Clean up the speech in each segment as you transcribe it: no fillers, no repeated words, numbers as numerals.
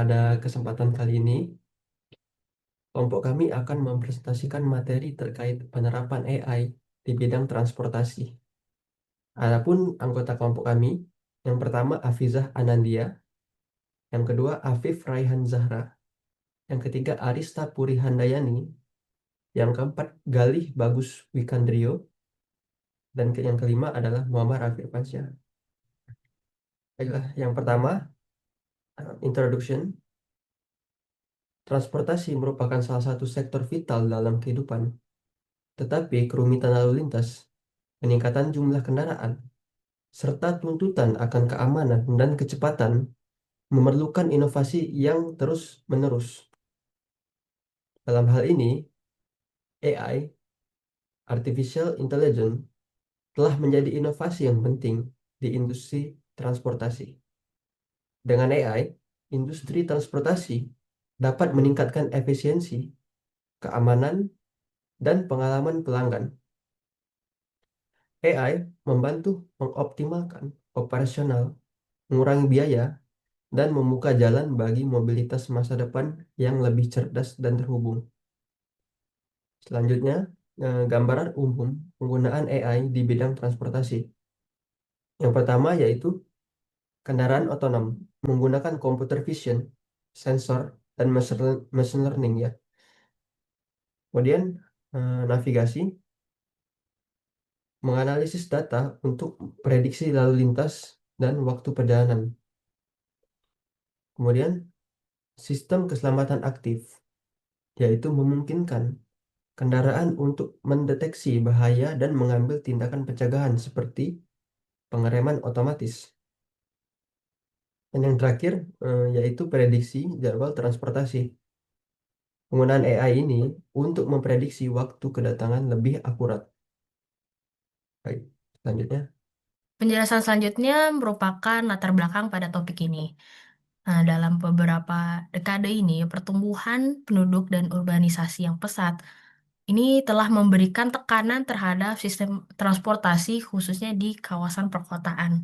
Pada kesempatan kali ini, kelompok kami akan mempresentasikan materi terkait penerapan AI di bidang transportasi. Adapun anggota kelompok kami, yang pertama Afizah Anandia, yang kedua Afif Raihan Zahra, yang ketiga Arista Puri Handayani, yang keempat Galih Bagus Wikandrio, dan yang kelima adalah Muhammad Rafi Irfansyah. Baiklah, yang pertama, introduction. Transportasi merupakan salah satu sektor vital dalam kehidupan, tetapi kerumitan lalu lintas, peningkatan jumlah kendaraan, serta tuntutan akan keamanan dan kecepatan memerlukan inovasi yang terus-menerus. Dalam hal ini, AI, Artificial Intelligence, telah menjadi inovasi yang penting di industri transportasi. Dengan AI, industri transportasi dapat meningkatkan efisiensi, keamanan, dan pengalaman pelanggan. AI membantu mengoptimalkan operasional, mengurangi biaya, dan membuka jalan bagi mobilitas masa depan yang lebih cerdas dan terhubung. Selanjutnya, gambaran umum penggunaan AI di bidang transportasi. Yang pertama yaitu kendaraan otonom menggunakan computer vision, sensor, dan machine learning ya. Kemudian navigasi menganalisis data untuk prediksi lalu lintas dan waktu perjalanan. Kemudian sistem keselamatan aktif yaitu memungkinkan kendaraan untuk mendeteksi bahaya dan mengambil tindakan pencegahan seperti pengereman otomatis. Dan yang terakhir yaitu prediksi jadwal transportasi. Penggunaan AI ini untuk memprediksi waktu kedatangan lebih akurat. Baik, selanjutnya. Penjelasan selanjutnya merupakan latar belakang pada topik ini. Nah, dalam beberapa dekade ini, pertumbuhan penduduk dan urbanisasi yang pesat ini telah memberikan tekanan terhadap sistem transportasi, khususnya di kawasan perkotaan.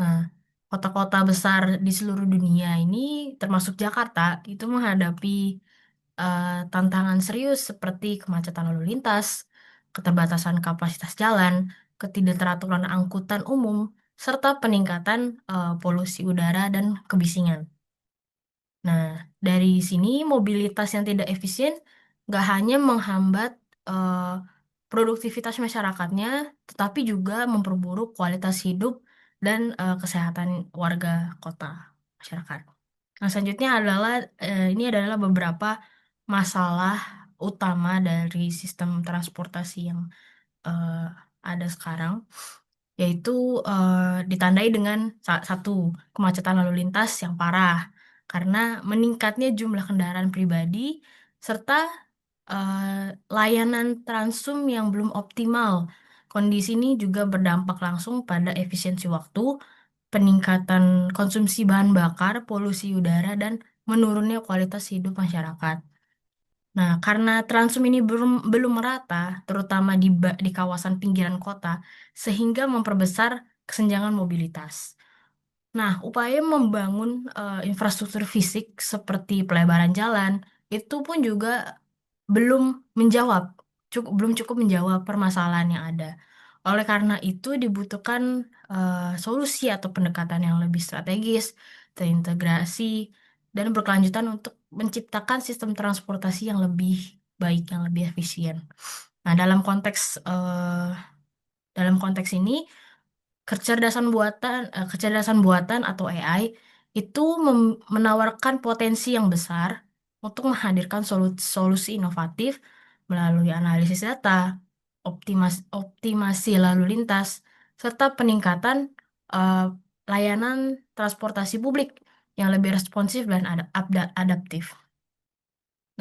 Nah, kota-kota besar di seluruh dunia ini, termasuk Jakarta, itu menghadapi tantangan serius seperti kemacetan lalu lintas, keterbatasan kapasitas jalan, ketidakteraturan angkutan umum, serta peningkatan polusi udara dan kebisingan. Nah, dari sini mobilitas yang tidak efisien nggak hanya menghambat eh, produktivitas masyarakatnya, tetapi juga memperburuk kualitas hidup dan kesehatan warga kota masyarakat. Nah, selanjutnya adalah ini adalah beberapa masalah utama dari sistem transportasi yang eh, ada sekarang, yaitu eh, ditandai dengan satu, kemacetan lalu lintas yang parah karena meningkatnya jumlah kendaraan pribadi serta layanan transum yang belum optimal. Kondisi ini juga berdampak langsung pada efisiensi waktu, peningkatan konsumsi bahan bakar, polusi udara, dan menurunnya kualitas hidup masyarakat. Nah, karena transum ini belum merata, terutama di kawasan pinggiran kota, sehingga memperbesar kesenjangan mobilitas. Nah, upaya membangun infrastruktur fisik seperti pelebaran jalan itu pun juga belum menjawab, belum cukup menjawab permasalahan yang ada. Oleh karena itu dibutuhkan solusi atau pendekatan yang lebih strategis, terintegrasi, dan berkelanjutan untuk menciptakan sistem transportasi yang lebih baik, yang lebih efisien. Nah, dalam konteks ini kecerdasan buatan atau AI itu menawarkan potensi yang besar untuk menghadirkan solusi inovatif melalui analisis data, optimasi lalu lintas, serta peningkatan eh, layanan transportasi publik yang lebih responsif dan adaptif.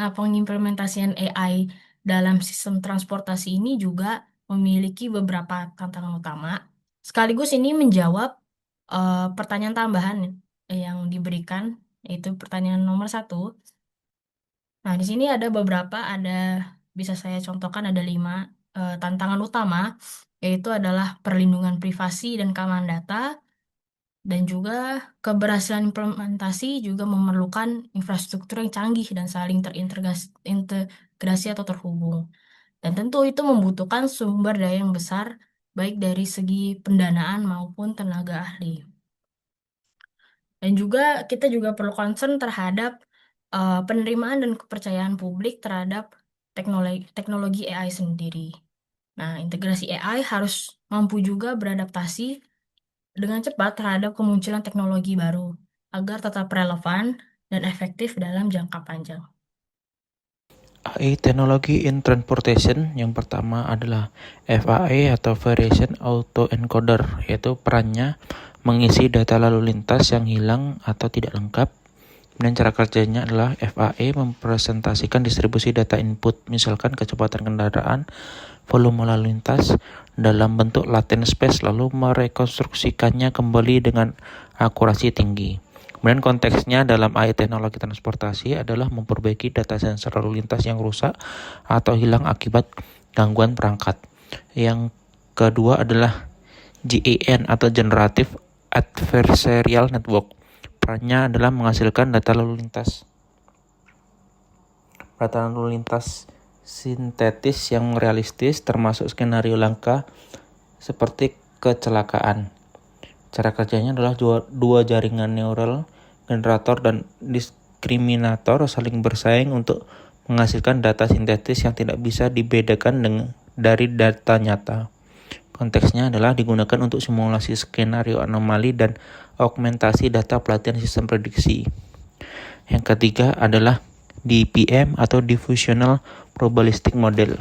Nah, pengimplementasian AI dalam sistem transportasi ini juga memiliki beberapa tantangan utama. Sekaligus ini menjawab pertanyaan tambahan yang diberikan, yaitu pertanyaan nomor satu. Nah, di sini ada beberapa, bisa saya contohkan ada 5 tantangan utama, yaitu adalah perlindungan privasi dan keamanan data, Dan juga keberhasilan implementasi juga memerlukan infrastruktur yang canggih dan saling terintegrasi atau terhubung. Dan tentu itu membutuhkan sumber daya yang besar, baik dari segi pendanaan maupun tenaga ahli. Dan juga kita juga perlu concern terhadap penerimaan dan kepercayaan publik terhadap teknologi AI sendiri. Nah, integrasi AI harus mampu juga beradaptasi dengan cepat terhadap kemunculan teknologi baru agar tetap relevan dan efektif dalam jangka panjang. AI Teknologi in Transportation yang pertama adalah FAE atau Variation Auto Encoder, yaitu perannya mengisi data lalu lintas yang hilang atau tidak lengkap. Dan cara kerjanya adalah FAE mempresentasikan distribusi data input, misalkan kecepatan kendaraan, volume lalu lintas, dalam bentuk latent space, lalu merekonstruksikannya kembali dengan akurasi tinggi. Kemudian konteksnya dalam AI teknologi transportasi adalah memperbaiki data sensor lalu lintas yang rusak atau hilang akibat gangguan perangkat. Yang kedua adalah GAN atau Generative Adversarial Network. Perannya adalah menghasilkan data lalu lintas sintetis yang realistis, termasuk skenario langka seperti kecelakaan. Cara kerjanya adalah dua jaringan neural generator dan diskriminator saling bersaing untuk menghasilkan data sintetis yang tidak bisa dibedakan dari data nyata. Konteksnya adalah digunakan untuk simulasi skenario anomali dan augmentasi data pelatihan sistem prediksi. Yang ketiga adalah DPM atau Diffusional Probabilistic Model.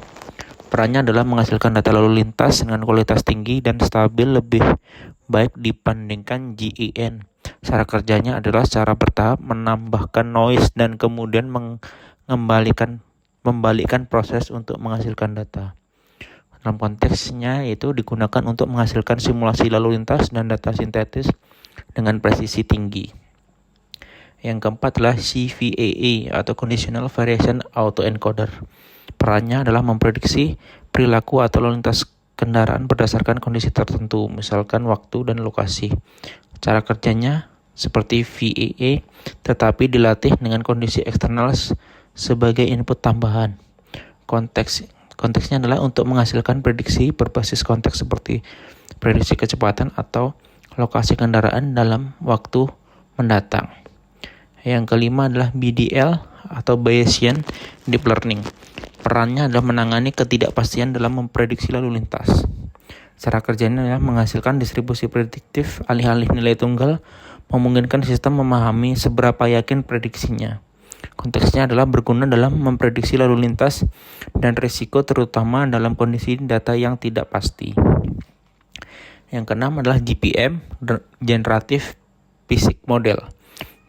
Perannya adalah menghasilkan data lalu lintas dengan kualitas tinggi dan stabil lebih baik dibandingkan GEN. Cara kerjanya adalah secara bertahap menambahkan noise dan kemudian membalikkan proses untuk menghasilkan data. Dalam konteksnya itu digunakan untuk menghasilkan simulasi lalu lintas dan data sintetis dengan presisi tinggi. Yang keempat adalah CVAE atau Conditional Variation Autoencoder. Perannya adalah memprediksi perilaku atau lalu lintas kendaraan berdasarkan kondisi tertentu, misalkan waktu dan lokasi. Cara kerjanya seperti VAE, tetapi dilatih dengan kondisi eksternal sebagai input tambahan. Konteksnya adalah untuk menghasilkan prediksi berbasis konteks seperti prediksi kecepatan atau lokasi kendaraan dalam waktu mendatang. Yang kelima adalah BDL atau Bayesian Deep Learning. Perannya adalah menangani ketidakpastian dalam memprediksi lalu lintas. Cara kerjanya adalah menghasilkan distribusi prediktif alih-alih nilai tunggal, memungkinkan sistem memahami seberapa yakin prediksinya. Konteksnya adalah berguna dalam memprediksi lalu lintas dan risiko terutama dalam kondisi data yang tidak pasti. Yang keenam adalah GPM, Generative Physics Model.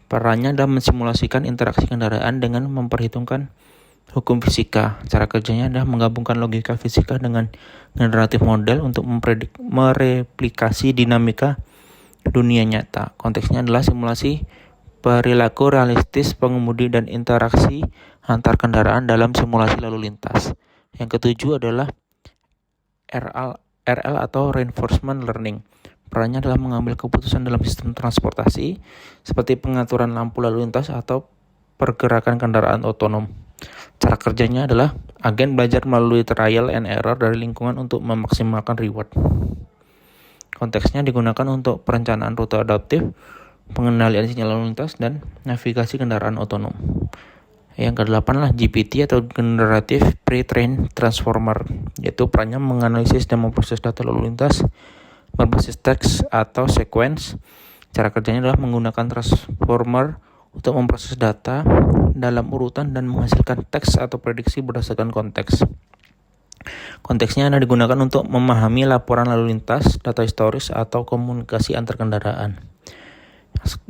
Perannya adalah mensimulasikan interaksi kendaraan dengan memperhitungkan hukum fisika. Cara kerjanya adalah menggabungkan logika fisika dengan generatif model untuk mereplikasi dinamika dunia nyata. Konteksnya adalah simulasi perilaku realistis pengemudi dan interaksi antar kendaraan dalam simulasi lalu lintas. Yang ketujuh adalah RL atau Reinforcement Learning. Perannya adalah mengambil keputusan dalam sistem transportasi seperti pengaturan lampu lalu lintas atau pergerakan kendaraan otonom. Cara kerjanya adalah agen belajar melalui trial and error dari lingkungan untuk memaksimalkan reward. Konteksnya digunakan untuk perencanaan rute adaptif, pengendalian sinyal lalu lintas, dan navigasi kendaraan otonom. Yang kedelapan adalah GPT atau Generative Pre-trained Transformer, yaitu perannya menganalisis dan memproses data lalu lintas berbasis teks atau sequence. Cara kerjanya adalah menggunakan transformer untuk memproses data dalam urutan dan menghasilkan teks atau prediksi berdasarkan konteks. Konteksnya adalah digunakan untuk memahami laporan lalu lintas, data historis, atau komunikasi antar kendaraan.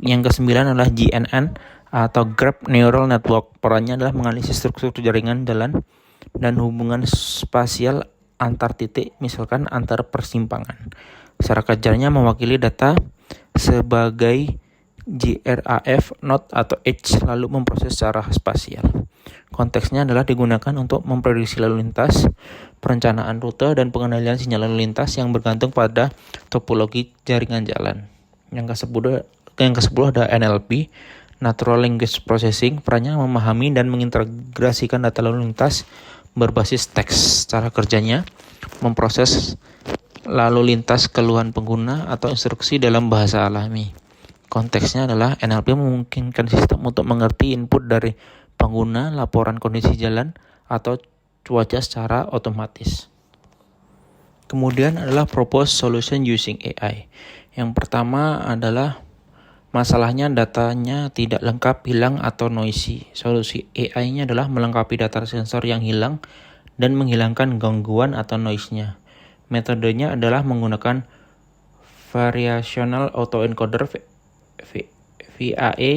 Yang kesembilan adalah GNN atau Graph Neural Network. Perannya adalah menganalisis struktur jaringan jalan dan hubungan spasial antar titik, misalkan antar persimpangan. Cara kerjanya mewakili data sebagai GRAF, node, atau edge, lalu memproses secara spasial. Konteksnya adalah digunakan untuk memprediksi lalu lintas, perencanaan rute, dan pengendalian sinyal lalu lintas yang bergantung pada topologi jaringan jalan. Yang ke-10 ada NLP, Natural Language Processing. Perannya memahami dan mengintegrasikan data lalu lintas berbasis teks. Cara kerjanya memproses lalu lintas keluhan pengguna atau instruksi dalam bahasa alami. Konteksnya adalah NLP memungkinkan sistem untuk mengerti input dari pengguna, laporan kondisi jalan, atau cuaca secara otomatis. Kemudian adalah Proposed Solution Using AI. Yang pertama adalah masalahnya datanya tidak lengkap, hilang, atau noisy. Solusi AI-nya adalah melengkapi data sensor yang hilang dan menghilangkan gangguan atau noise-nya. Metodenya adalah menggunakan Variational Autoencoder VAE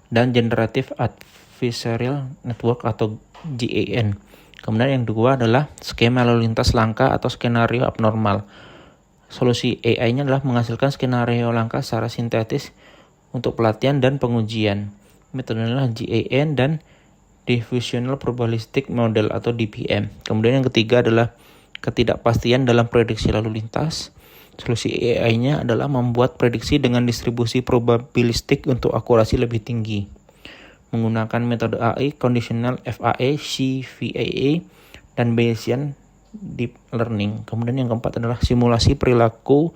dan Generative Adversarial Network atau GAN. Kemudian yang kedua adalah skema lalu lintas langka atau skenario abnormal. Solusi AI-nya adalah menghasilkan skenario langka secara sintetis untuk pelatihan dan pengujian. Metodenya adalah GAN dan Diffusional Probabilistic Model atau DPM. Kemudian yang ketiga adalah ketidakpastian dalam prediksi lalu lintas. Solusi AI-nya adalah membuat prediksi dengan distribusi probabilistik untuk akurasi lebih tinggi. Menggunakan metode AI, Conditional FAE, CVAE, dan Bayesian Deep Learning. Kemudian yang keempat adalah simulasi perilaku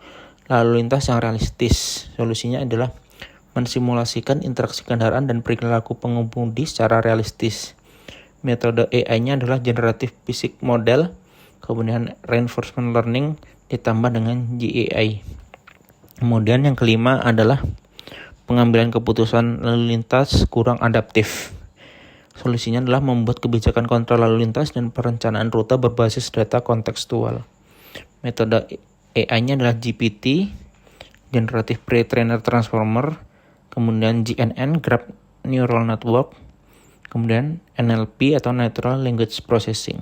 lalu lintas yang realistis. Solusinya adalah mensimulasikan interaksi kendaraan dan perilaku pengemudi secara realistis. Metode AI-nya adalah Generative Physics Model, kemudian Reinforcement Learning ditambah dengan GAI. Kemudian yang kelima adalah pengambilan keputusan lalu lintas kurang adaptif. Solusinya adalah membuat kebijakan kontrol lalu lintas dan perencanaan rute berbasis data kontekstual. Metode AI-nya adalah GPT, Generative Pre-trained Transformer, kemudian GNN, Graph Neural Network, kemudian NLP atau Natural Language Processing.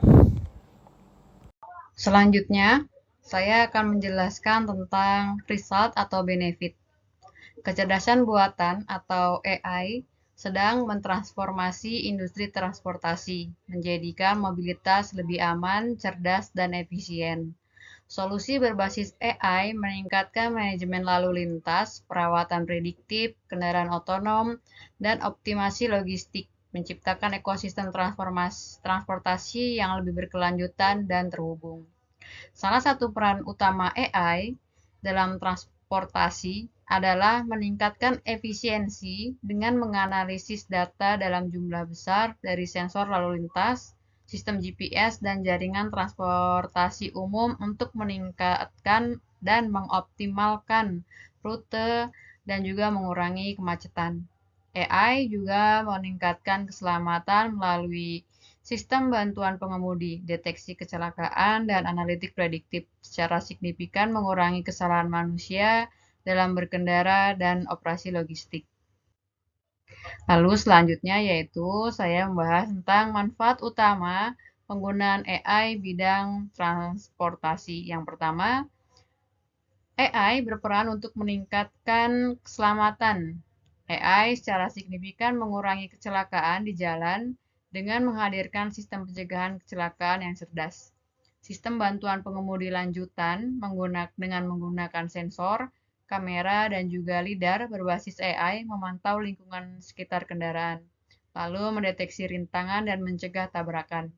Selanjutnya, saya akan menjelaskan tentang result atau benefit. Kecerdasan buatan atau AI sedang mentransformasi industri transportasi, menjadikan mobilitas lebih aman, cerdas, dan efisien. Solusi berbasis AI meningkatkan manajemen lalu lintas, perawatan prediktif, kendaraan otonom, dan optimasi logistik, menciptakan ekosistem transportasi yang lebih berkelanjutan dan terhubung. Salah satu peran utama AI dalam transportasi adalah meningkatkan efisiensi dengan menganalisis data dalam jumlah besar dari sensor lalu lintas, sistem GPS, dan jaringan transportasi umum untuk meningkatkan dan mengoptimalkan rute dan juga mengurangi kemacetan. AI juga meningkatkan keselamatan melalui sistem bantuan pengemudi, deteksi kecelakaan, dan analitik prediktif secara signifikan mengurangi kesalahan manusia dalam berkendara dan operasi logistik. Lalu selanjutnya yaitu saya membahas tentang manfaat utama penggunaan AI bidang transportasi. Yang pertama, AI berperan untuk meningkatkan keselamatan. AI secara signifikan mengurangi kecelakaan di jalan dengan menghadirkan sistem pencegahan kecelakaan yang cerdas. Sistem bantuan pengemudi lanjutan dengan menggunakan sensor, kamera, dan juga lidar berbasis AI memantau lingkungan sekitar kendaraan, lalu mendeteksi rintangan dan mencegah tabrakan.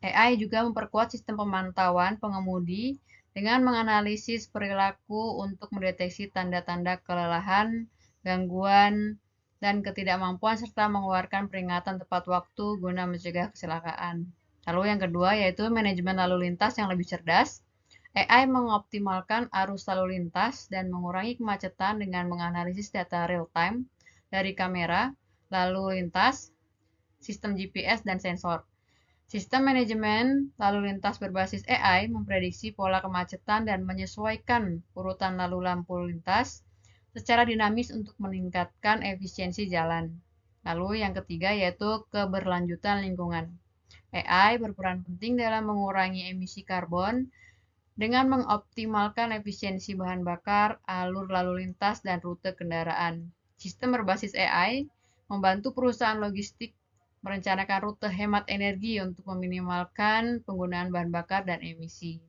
AI juga memperkuat sistem pemantauan pengemudi dengan menganalisis perilaku untuk mendeteksi tanda-tanda kelelahan, gangguan, dan ketidakmampuan serta mengeluarkan peringatan tepat waktu guna mencegah kecelakaan. Lalu yang kedua yaitu manajemen lalu lintas yang lebih cerdas. AI mengoptimalkan arus lalu lintas dan mengurangi kemacetan dengan menganalisis data real-time dari kamera, lalu lintas, sistem GPS, dan sensor. Sistem manajemen lalu lintas berbasis AI memprediksi pola kemacetan dan menyesuaikan urutan lalu lampu lintas secara dinamis untuk meningkatkan efisiensi jalan. Lalu yang ketiga yaitu keberlanjutan lingkungan. AI berperan penting dalam mengurangi emisi karbon dengan mengoptimalkan efisiensi bahan bakar, alur lalu lintas, dan rute kendaraan. Sistem berbasis AI membantu perusahaan logistik merencanakan rute hemat energi untuk meminimalkan penggunaan bahan bakar dan emisi.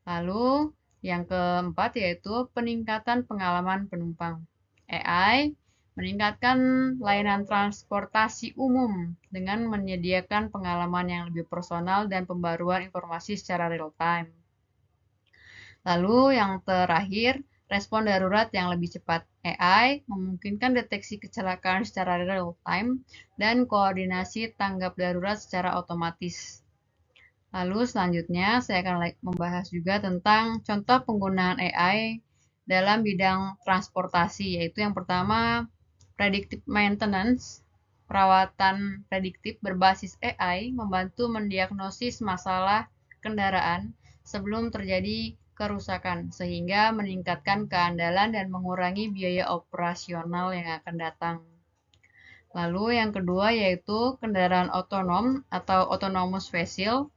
Lalu, Yang keempat yaitu peningkatan pengalaman penumpang. AI meningkatkan layanan transportasi umum dengan menyediakan pengalaman yang lebih personal dan pembaruan informasi secara real time. Lalu yang terakhir, respon darurat yang lebih cepat. AI memungkinkan deteksi kecelakaan secara real time dan koordinasi tanggap darurat secara otomatis. Lalu selanjutnya saya akan membahas juga tentang contoh penggunaan AI dalam bidang transportasi, yaitu yang pertama predictive maintenance. Perawatan prediktif berbasis AI membantu mendiagnosis masalah kendaraan sebelum terjadi kerusakan, sehingga meningkatkan keandalan dan mengurangi biaya operasional yang akan datang. Lalu yang kedua yaitu kendaraan otonom atau autonomous vehicle.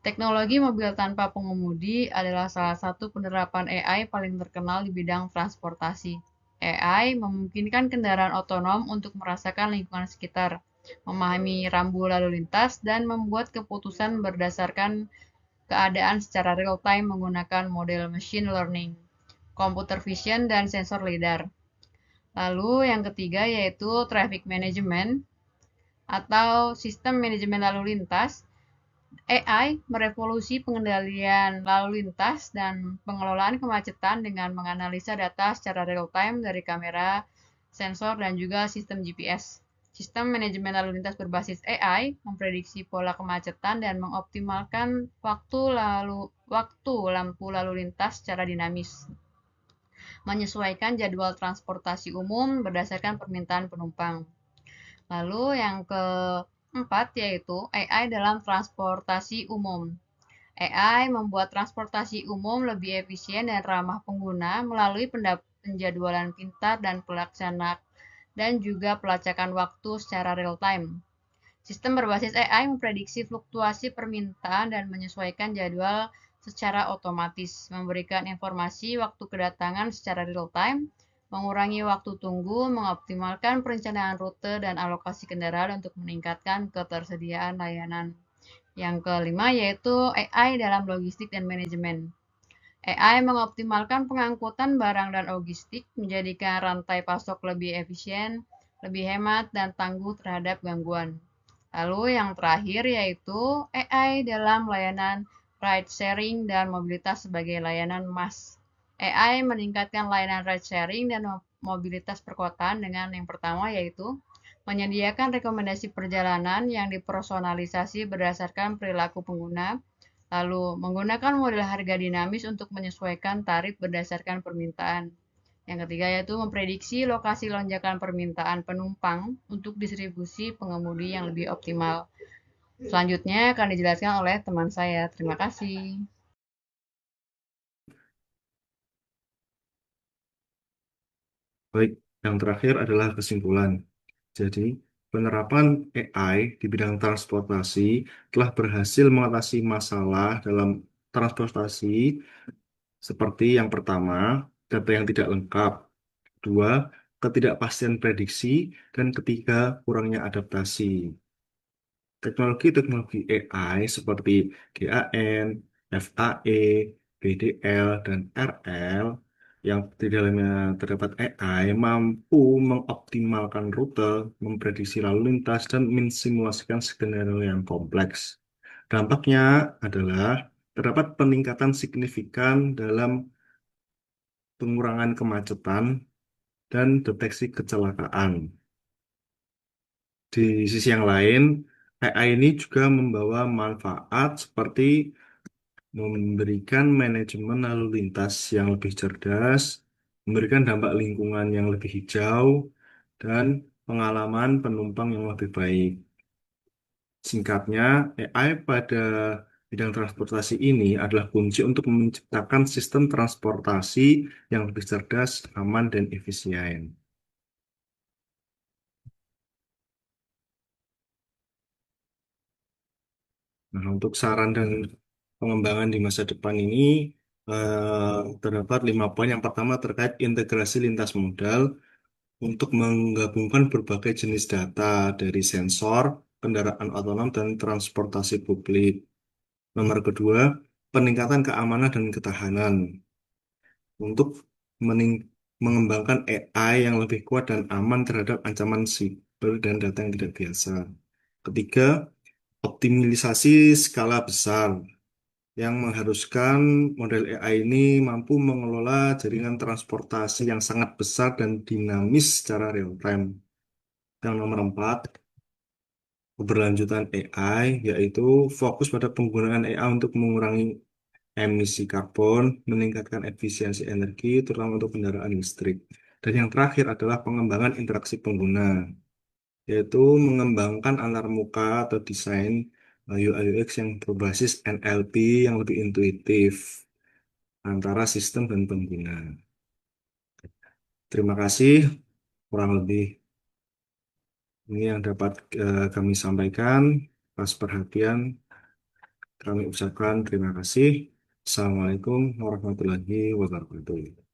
Teknologi mobil tanpa pengemudi adalah salah satu penerapan AI paling terkenal di bidang transportasi. AI memungkinkan kendaraan otonom untuk merasakan lingkungan sekitar, memahami rambu lalu lintas, dan membuat keputusan berdasarkan keadaan secara real-time menggunakan model machine learning, computer vision, dan sensor lidar. Lalu yang ketiga yaitu traffic management atau sistem manajemen lalu lintas. AI merevolusi pengendalian lalu lintas dan pengelolaan kemacetan dengan menganalisa data secara real-time dari kamera, sensor, dan juga sistem GPS. Sistem manajemen lalu lintas berbasis AI memprediksi pola kemacetan dan mengoptimalkan waktu lampu lalu lintas secara dinamis, menyesuaikan jadwal transportasi umum berdasarkan permintaan penumpang. Lalu yang keempat yaitu AI dalam transportasi umum. AI membuat transportasi umum lebih efisien dan ramah pengguna melalui penjadwalan pintar dan juga pelacakan waktu secara real time. Sistem berbasis AI memprediksi fluktuasi permintaan dan menyesuaikan jadwal secara otomatis, memberikan informasi waktu kedatangan secara real time, mengurangi waktu tunggu, mengoptimalkan perencanaan rute dan alokasi kendaraan untuk meningkatkan ketersediaan layanan. Yang kelima yaitu AI dalam logistik dan manajemen. AI mengoptimalkan pengangkutan barang dan logistik, menjadikan rantai pasok lebih efisien, lebih hemat, dan tangguh terhadap gangguan. Lalu yang terakhir yaitu AI dalam layanan ride sharing dan mobilitas sebagai layanan MaaS. AI meningkatkan layanan ride sharing dan mobilitas perkotaan dengan yang pertama yaitu menyediakan rekomendasi perjalanan yang dipersonalisasi berdasarkan perilaku pengguna, lalu menggunakan model harga dinamis untuk menyesuaikan tarif berdasarkan permintaan. Yang ketiga yaitu memprediksi lokasi lonjakan permintaan penumpang untuk distribusi pengemudi yang lebih optimal. Selanjutnya akan dijelaskan oleh teman saya. Terima kasih. Baik, yang terakhir adalah kesimpulan. Jadi, penerapan AI di bidang transportasi telah berhasil mengatasi masalah dalam transportasi seperti yang pertama, data yang tidak lengkap, dua, ketidakpastian prediksi, dan ketiga, kurangnya adaptasi. Teknologi-teknologi AI seperti GAN, FAE, BDL, dan RL yang di dalamnya terdapat AI mampu mengoptimalkan rute, memprediksi lalu lintas, dan mensimulasikan skenario yang kompleks. Dampaknya adalah terdapat peningkatan signifikan dalam pengurangan kemacetan dan deteksi kecelakaan. Di sisi yang lain, AI ini juga membawa manfaat seperti memberikan manajemen lalu lintas yang lebih cerdas, memberikan dampak lingkungan yang lebih hijau, dan pengalaman penumpang yang lebih baik. Singkatnya, AI pada bidang transportasi ini adalah kunci untuk menciptakan sistem transportasi yang lebih cerdas, aman, dan efisien. Nah, untuk saran dan pengembangan di masa depan ini terdapat 5 poin. Yang pertama terkait integrasi lintas modal untuk menggabungkan berbagai jenis data dari sensor, kendaraan otonom, dan transportasi publik. Nomor kedua, peningkatan keamanan dan ketahanan. untuk mening- mengembangkan AI yang lebih kuat dan aman terhadap ancaman siber dan data yang tidak biasa. Ketiga, optimalisasi skala besar yang mengharuskan model AI ini mampu mengelola jaringan transportasi yang sangat besar dan dinamis secara real time. Yang nomor empat, keberlanjutan AI, yaitu fokus pada penggunaan AI untuk mengurangi emisi karbon, meningkatkan efisiensi energi, terutama untuk kendaraan listrik. Dan yang terakhir adalah pengembangan interaksi pengguna, yaitu mengembangkan antarmuka atau desain UI UX yang berbasis NLP yang lebih intuitif antara sistem dan pengguna. Terima kasih, kurang lebih ini yang dapat kami sampaikan. Atas perhatian, kami ucapkan terima kasih. Assalamualaikum warahmatullahi wabarakatuh.